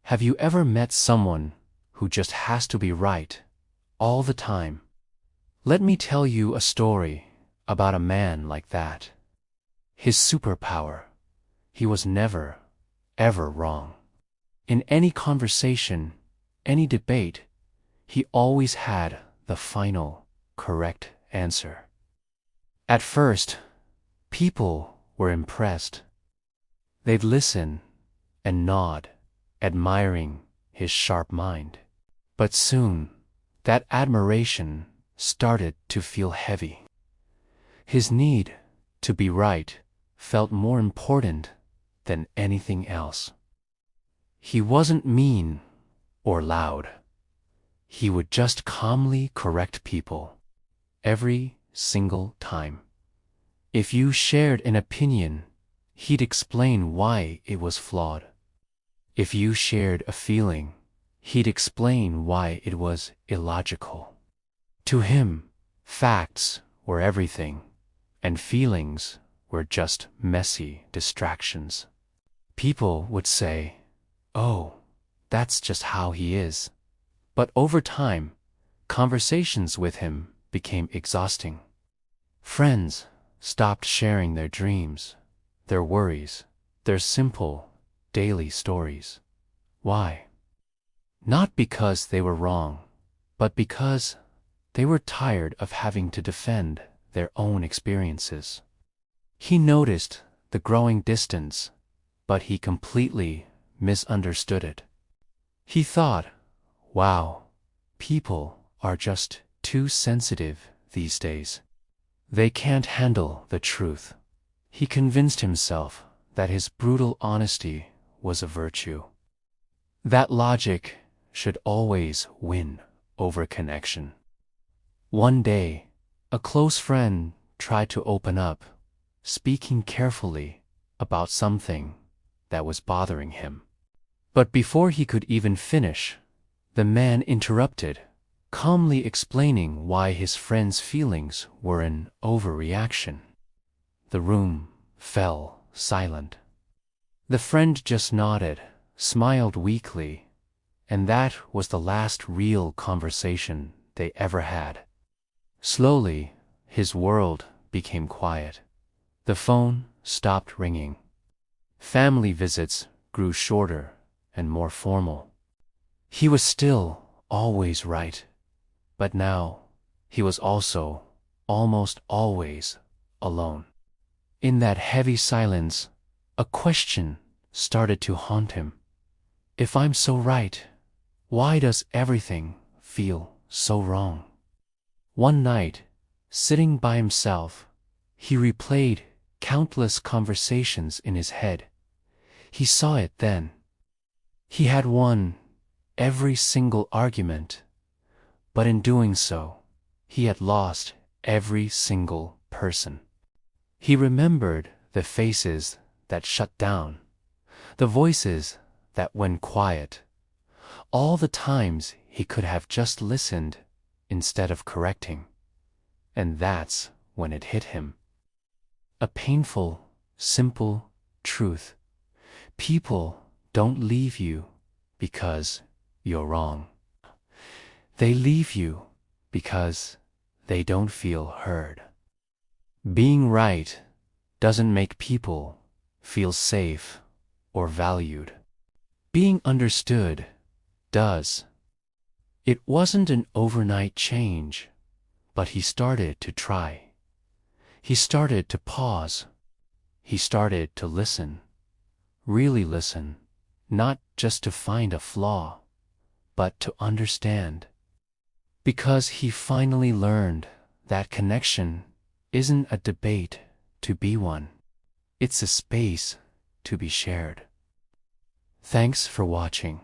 Have you ever met someone who just has to be right all the time? Let me tell you a story about a man like that. His superpower: he was never, ever wrong. In any conversation, any debate, he always had the final, correct answer. At first, people were impressed. They'd listen and nod, admiring his sharp mind. But soon, that admiration started to feel heavy. His need to be right felt more important than anything else. He wasn't mean or loud. He would just calmly correct people, every single time. If you shared an opinion, he'd explain why it was flawed. If you shared a feeling, he'd explain why it was illogical. To him, facts were everything, and feelings were just messy distractions. People would say, "Oh, that's just how he is." But over time, conversations with him became exhausting. Friends stopped sharing their dreams, their worries, their simple, daily stories. Why? Not because they were wrong, but because they were tired of having to defend their own experiences. He noticed the growing distance, but he completely misunderstood it. He thought, wow, people are just too sensitive these days. They can't handle the truth. He convinced himself that his brutal honesty was a virtue. That logic should always win over connection. One day, a close friend tried to open up, speaking carefully about something that was bothering him. But before he could even finish, the man interrupted, calmly explaining why his friend's feelings were an overreaction. The room fell silent. The friend just nodded, smiled weakly, and that was the last real conversation they ever had. Slowly, his world became quiet. The phone stopped ringing. Family visits grew shorter and more formal. He was still always right, but now he was also almost always alone. In that heavy silence, a question started to haunt him. If I'm so right, why does everything feel so wrong? One night, sitting by himself, he replayed countless conversations in his head. He saw it then. He had won every single argument, but in doing so, he had lost every single person. He remembered the faces that shut down, the voices that went quiet, all the times he could have just listened instead of correcting. And that's when it hit him. A painful, simple truth. People don't leave you because you're wrong. They leave you because they don't feel heard. Being right doesn't make people feel safe or valued. Being understood does. It wasn't an overnight change, but he started to try. He started to pause. He started to listen. Really listen, not just to find a flaw, but to understand. Because he finally learned that connection isn't a debate to be won. It's a space to be shared. Thanks for watching.